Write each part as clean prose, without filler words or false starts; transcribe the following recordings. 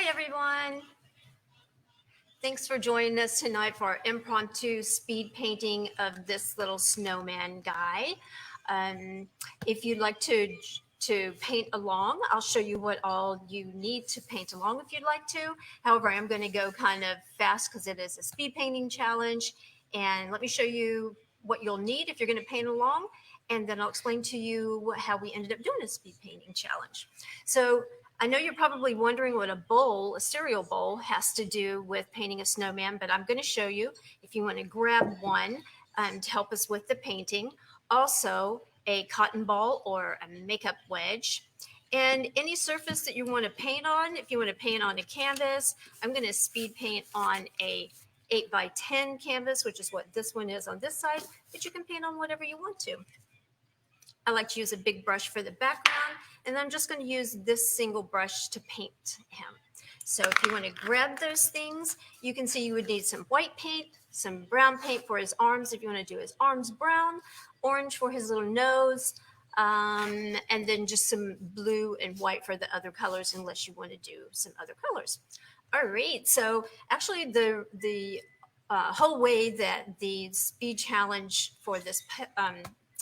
everyone. Thanks for joining us tonight for our impromptu speed painting of this little snowman guy. Um, if you'd like to paint along, I'll show you what all you need to paint along if you'd like to. However, I'm going to go kind of fast because it is a speed painting challenge. And let me show you what you'll need if you're going to paint along. And then I'll explain to you how we ended up doing a speed painting challenge. So I know you're probably wondering what a bowl, a cereal bowl, has to do with painting a snowman, but I'm going to show you if you want to grab one to help us with the painting. Also, a cotton ball or a makeup wedge. And any surface that you want to paint on, if you want to paint on a canvas, I'm going to speed paint on a 8x10 canvas, which is what this one is on this side, but you can paint on whatever you want to. I like to use a big brush for the background, and I'm just going to use this single brush to paint him. So if you want to grab those things, you can see you would need some white paint, some brown paint for his arms if you want to do his arms brown, orange for his little nose, and then just some blue and white for the other colors unless you want to do some other colors. All right, so actually the whole way that the speed challenge for this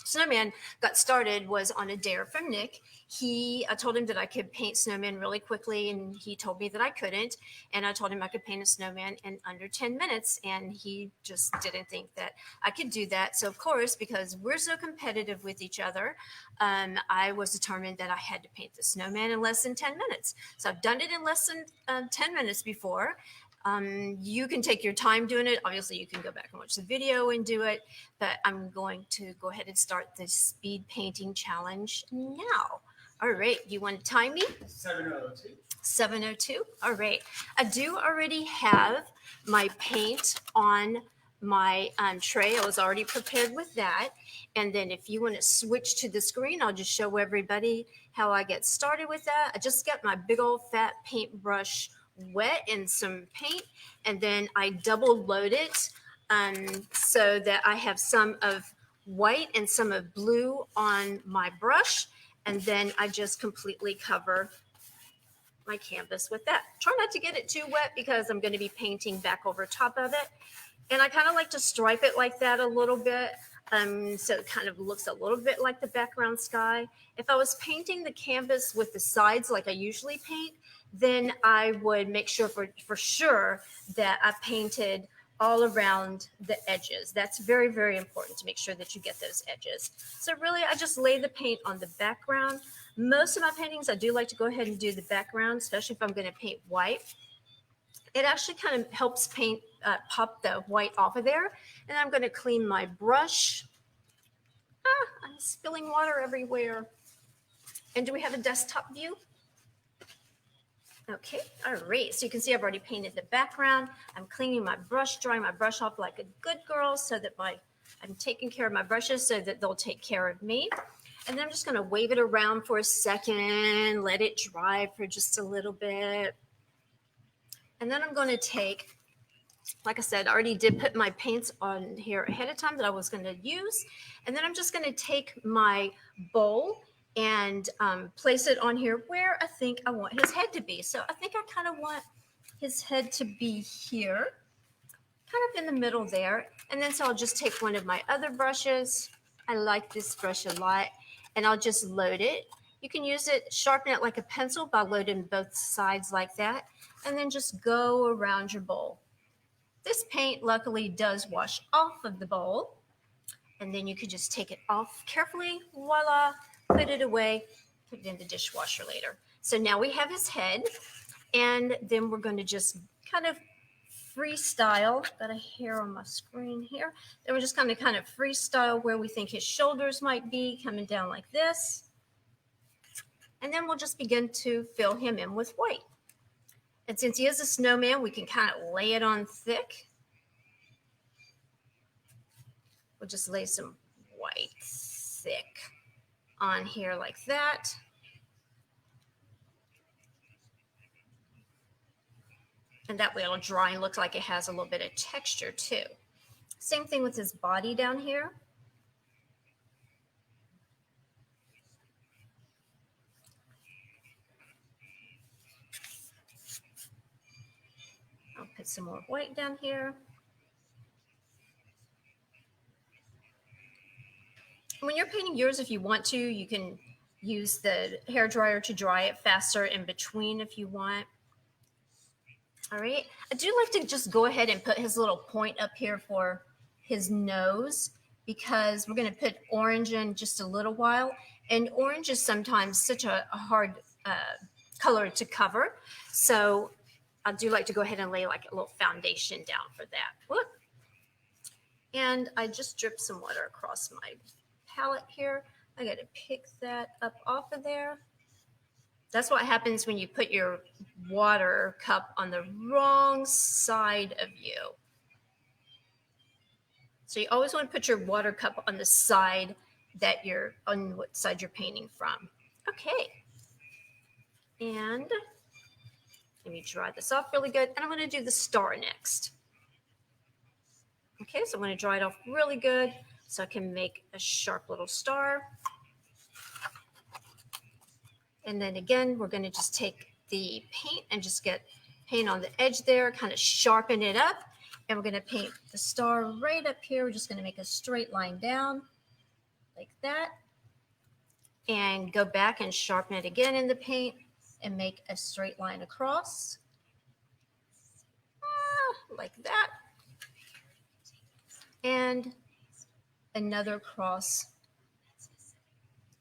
snowman got started was on a dare from Nick. I told him that I could paint snowman really quickly, and he told me that I couldn't. And I told him I could paint a snowman in under 10 minutes, and he just didn't think that I could do that. So, of course, because we're so competitive with each other, I was determined that I had to paint the snowman in less than 10 minutes. So I've done it in less than 10 minutes before. You can take your time doing it. Obviously, you can go back and watch the video and do it, but I'm going to go ahead and start the speed painting challenge now. All right, you want to time me? 7:02. 7:02. All right. I do already have my paint on my tray. I was already prepared with that. And then if you want to switch to the screen, I'll just show everybody how I get started with that. I just got my big old fat paintbrush wet in some paint, and then I double load it so that I have some of white and some of blue on my brush, and then I just completely cover my canvas with that. Try not to get it too wet because I'm going to be painting back over top of it, and I kind of like to stripe it like that a little bit. So it kind of looks a little bit like the background sky. If I was painting the canvas with the sides like I usually paint, then I would make sure for sure that I painted all around the edges. That's very, very important to make sure that you get those edges. So really, I just lay the paint on the background. Most of my paintings, I do like to go ahead and do the background, especially if I'm going to paint white. It actually kind of helps paint pop the white off of there. And I'm going to clean my brush. I'm spilling water everywhere. And do we have a desktop view? Okay, all right. So you can see I've already painted the background. I'm cleaning my brush, drying my brush off like a good girl so that I'm taking care of my brushes so that they'll take care of me. And then I'm just going to wave it around for a second, let it dry for just a little bit. And then I'm going to take, like I said, I already did put my paints on here ahead of time that I was going to use. And then I'm just going to take my bowl and place it on here where I think I want his head to be. So I think I kind of want his head to be here, kind of in the middle there. And then so I'll just take one of my other brushes. I like this brush a lot. And I'll just load it. You can use it, sharpen it like a pencil by loading both sides like that. And then just go around your bowl. This paint luckily does wash off of the bowl. And then you could just take it off carefully. Voila. Put it away, put it in the dishwasher later. So now we have his head, and then we're going to just kind of freestyle. Got a hair on my screen here. Then we're just going to kind of freestyle where we think his shoulders might be, coming down like this. And then we'll just begin to fill him in with white. And since he is a snowman, we can kind of lay it on thick. We'll just lay some white thick on here like that. And that way it'll dry and look like it has a little bit of texture too. Same thing with his body down here. get some more white down here. When you're painting yours, if you want to, you can use the hair dryer to dry it faster in between if you want. All right. I do like to just go ahead and put his little point up here for his nose because we're going to put orange in just a little while. And orange is sometimes such a hard color to cover. So I do like to go ahead and lay like a little foundation down for that. Whoop. And I just dripped some water across my palette here. I got to pick that up off of there. That's what happens when you put your water cup on the wrong side of you. So you always want to put your water cup on the side that you're on, what side you're painting from. Okay. And let me dry this off really good. And I'm going to do the star next. Okay, so I'm going to dry it off really good so I can make a sharp little star. And then again, we're going to just take the paint and just get paint on the edge there, kind of sharpen it up. And we're going to paint the star right up here. We're just going to make a straight line down like that. And go back and sharpen it again in the paint and make a straight line across. Like that. And another cross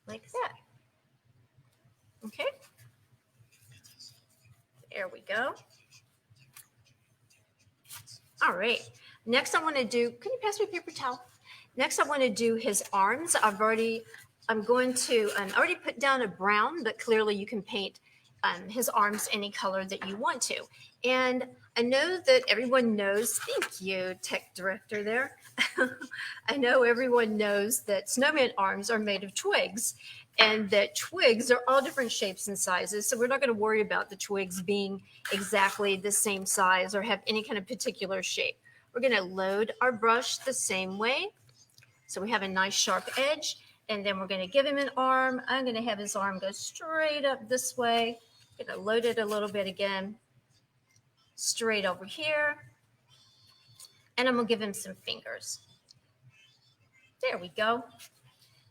like that. Okay. There we go. All right. Next I want to do, can you pass me a paper towel? Next I want to do his arms. I already put down a brown, but clearly you can paint his arms any color that you want to. And I know that everyone knows, thank you, tech director there. I know everyone knows that snowman arms are made of twigs and that twigs are all different shapes and sizes. So we're not going to worry about the twigs being exactly the same size or have any kind of particular shape. We're going to load our brush the same way. So we have a nice sharp edge, and then we're going to give him an arm. I'm going to have his arm go straight up this way. I'm going to load it a little bit again, straight over here. And I'm going to give him some fingers. There we go.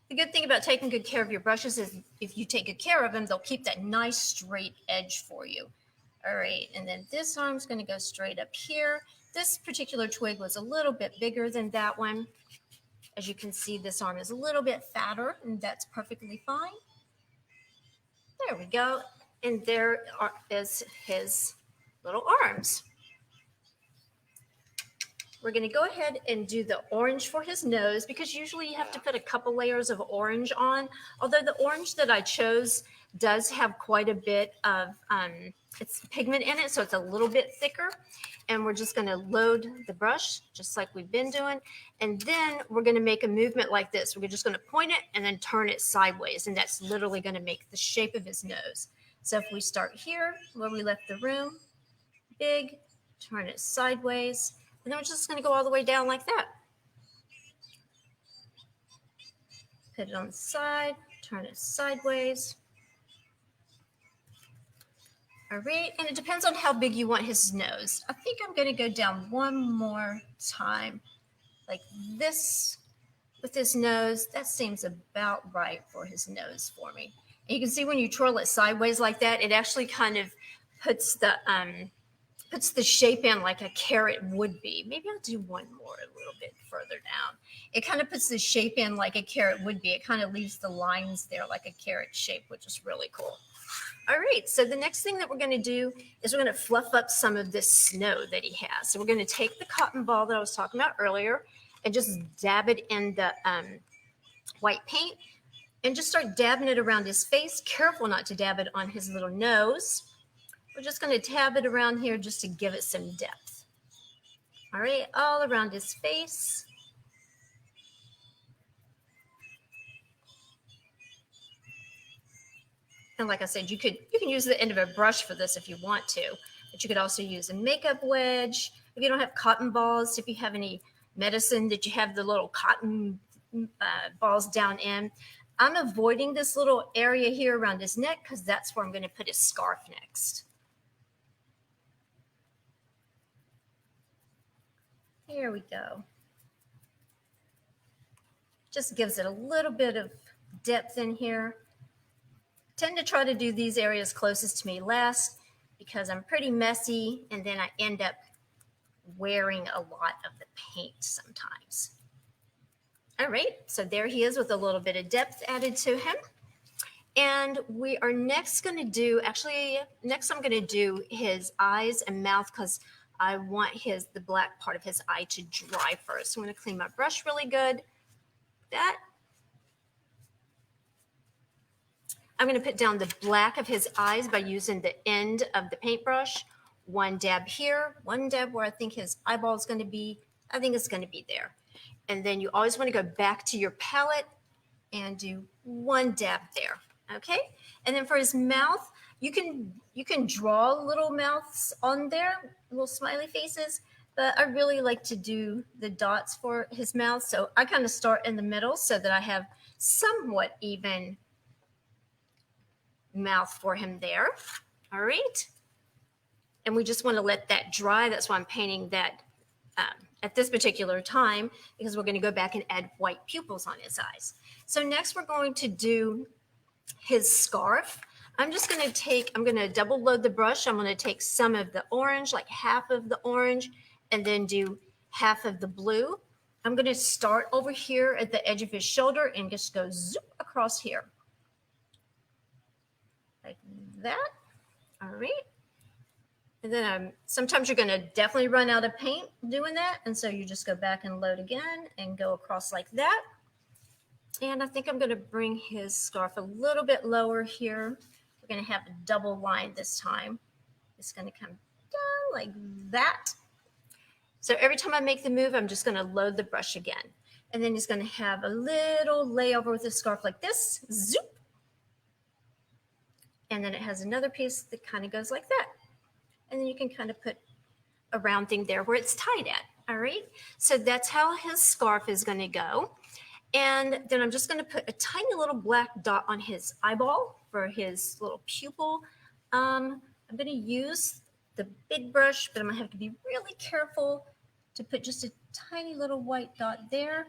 The good thing about taking good care of your brushes is if you take good care of them, they'll keep that nice straight edge for you. All right, and then this arm's going to go straight up here. This particular twig was a little bit bigger than that one. As you can see, this arm is a little bit fatter, and that's perfectly fine. There we go. And there is his little arms. We're going to go ahead and do the orange for his nose because usually you have to put a couple layers of orange on. Although the orange that I chose does have quite a bit of its pigment in it, so it's a little bit thicker. And we're just going to load the brush just like we've been doing. And then we're going to make a movement like this. We're just going to point it and then turn it sideways. And that's literally going to make the shape of his nose. So if we start here where we left the room, big, turn it sideways. And then we're just going to go all the way down like that. Put it on the side, turn it sideways. All right, and it depends on how big you want his nose. I think I'm going to go down one more time like this with his nose. That seems about right for his nose for me. And you can see when you twirl it sideways like that, it actually kind of puts the shape in like a carrot would be. Maybe I'll do one more a little bit further down. It kind of puts the shape in like a carrot would be. It kind of leaves the lines there like a carrot shape, which is really cool. All right, so the next thing that we're going to do is we're going to fluff up some of this snow that he has. So we're going to take the cotton ball that I was talking about earlier and just dab it in the white paint and just start dabbing it around his face. Careful not to dab it on his little nose. We're just going to tab it around here just to give it some depth. All right, all around his face. And like I said, you can use the end of a brush for this if you want to, but you could also use a makeup wedge. If you don't have cotton balls, if you have any medicine that you have the little cotton balls down in. I'm avoiding this little area here around his neck because that's where I'm going to put his scarf next. Here we go. Just gives it a little bit of depth in here. Tend to try to do these areas closest to me last because I'm pretty messy and then I end up wearing a lot of the paint sometimes. All right, so there he is with a little bit of depth added to him. And we are next going to do, actually, next I'm going to do his eyes and mouth because I want the black part of his eye to dry first. So I'm going to clean my brush really good. I'm going to put down the black of his eyes by using the end of the paintbrush. One dab here, one dab where I think his eyeball is going to be. I think it's going to be there. And then you always want to go back to your palette and do one dab there. Okay, and then for his mouth, you can draw little mouths on there, little smiley faces, but I really like to do the dots for his mouth. So I kind of start in the middle so that I have somewhat even mouth for him there. All right, and we just want to let that dry. That's why I'm painting that at this particular time, because we're going to go back and add white pupils on his eyes. So next we're going to do his scarf. I'm going to double load the brush. I'm going to take some of the orange, like half of the orange, and then do half of the blue. I'm going to start over here at the edge of his shoulder and just go zoop across here. Like that. All right. And then sometimes you're going to definitely run out of paint doing that. And so you just go back and load again and go across like that. And I think I'm going to bring his scarf a little bit lower here. We're going to have a double line this time. It's going to come down like that. So every time I make the move, I'm just going to load the brush again. And then he's going to have a little layover with the scarf like this. Zoop. And then it has another piece that kind of goes like that. And then you can kind of put a round thing there where it's tied at. All right. So that's how his scarf is going to go. And then I'm just going to put a tiny little black dot on his eyeball for his little pupil. I'm going to use the big brush, but I'm going to have to be really careful to put just a tiny little white dot there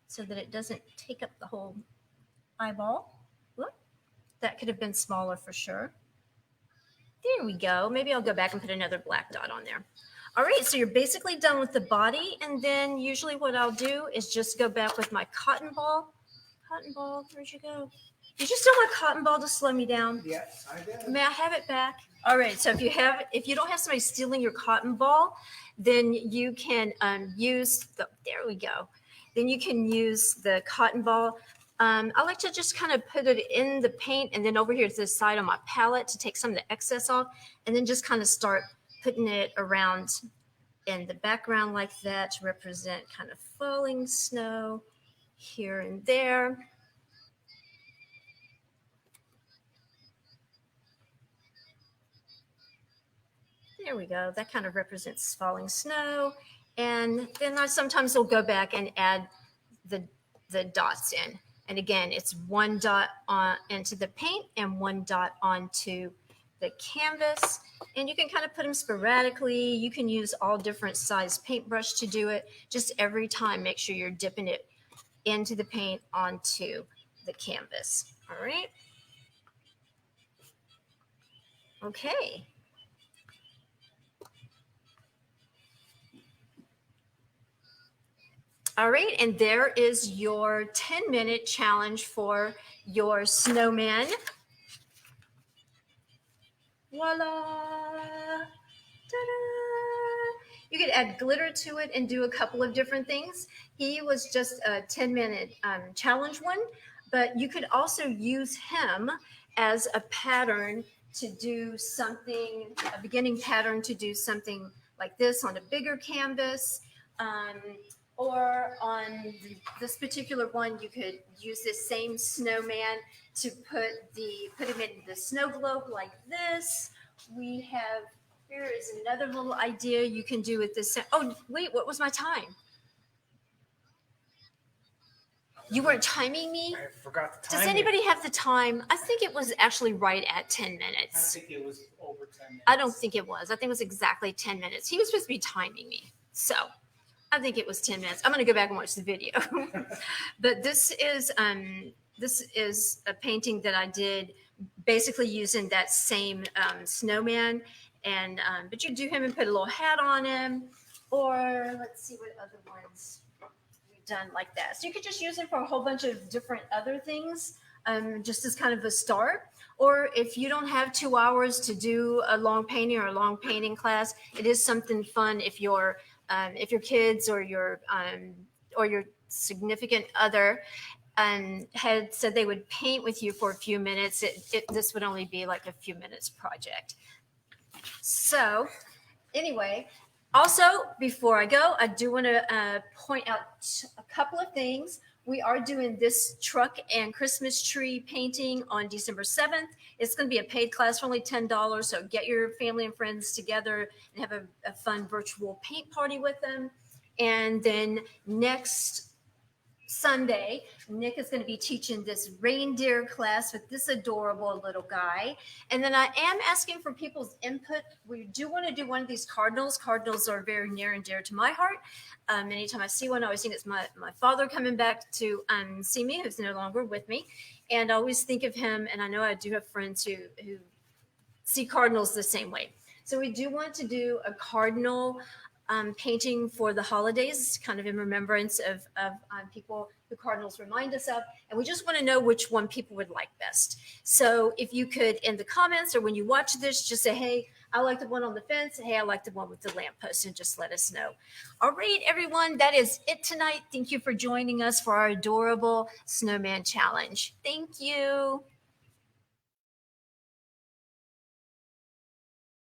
so that it doesn't take up the whole eyeball. Whoop. That could have been smaller for sure. There we go. Maybe I'll go back and put another black dot on there. All right, so you're basically done with the body, and then usually what I'll do is just go back with my cotton ball. Cotton ball, where'd you go? Did you steal my cotton ball to slow me down? Yes, I did. May I have it back? All right, so if you don't have somebody stealing your cotton ball, then you can there we go. Then you can use the cotton ball. I like to just kind of put it in the paint and then over here to the side on my palette to take some of the excess off, and then just kind of start putting it around in the background like that to represent kind of falling snow here and there. There we go. That kind of represents falling snow. And then I sometimes will go back and add the dots in. And again, it's one dot into the paint and one dot onto the canvas. And you can kind of put them sporadically. You can use all different size paintbrush to do it. Just every time, make sure you're dipping it into the paint onto the canvas. All right. Okay. All right, and there is your 10-minute challenge for your snowman. Voila! Ta-da! You could add glitter to it and do a couple of different things. He was just a 10-minute challenge one, but you could also use him as a pattern to do something, a beginning pattern to do something like this on a bigger canvas. Or on this particular one, you could use this same snowman to put him in the snow globe like this. Here is another little idea you can do with this. Oh, wait, what was my time? You weren't timing me? I forgot the time. Does anybody have the time? I think it was actually right at 10 minutes. I think it was over 10 minutes. I don't think it was. I think it was exactly 10 minutes. He was supposed to be timing me. So I think it was 10 minutes. I'm going to go back and watch the video. But this is a painting that I did basically using that same snowman. And but you do him and put a little hat on him, or let's see what other ones we've done like that. So you could just use him for a whole bunch of different other things, just as kind of a start. Or if you don't have 2 hours to do a long painting or a long painting class, it is something fun if your kids or your significant other had said they would paint with you for a few minutes. This would only be like a few minutes project. So anyway, also before I go, I do want to point out a couple of things. We are doing this truck and Christmas tree painting on December 7th. It's going to be a paid class for only $10. So get your family and friends together and have a fun virtual paint party with them. And then next Sunday, Nick is going to be teaching this reindeer class with this adorable little guy. And then I am asking for people's input. We do want to do one of these cardinals. Cardinals are very near and dear to my heart. Anytime I see one, I always think it's my father coming back to see me, who's no longer with me. And I always think of him. And I know I do have friends who see cardinals the same way. So we do want to do a cardinal painting for the holidays, kind of in remembrance of people who cardinals remind us of. And we just want to know which one people would like best. So if you could, in the comments or when you watch this, just say, hey, I like the one on the fence. Hey, I like the one with the lamppost, and just let us know. All right, everyone, that is it tonight. Thank you for joining us for our adorable snowman challenge. Thank you.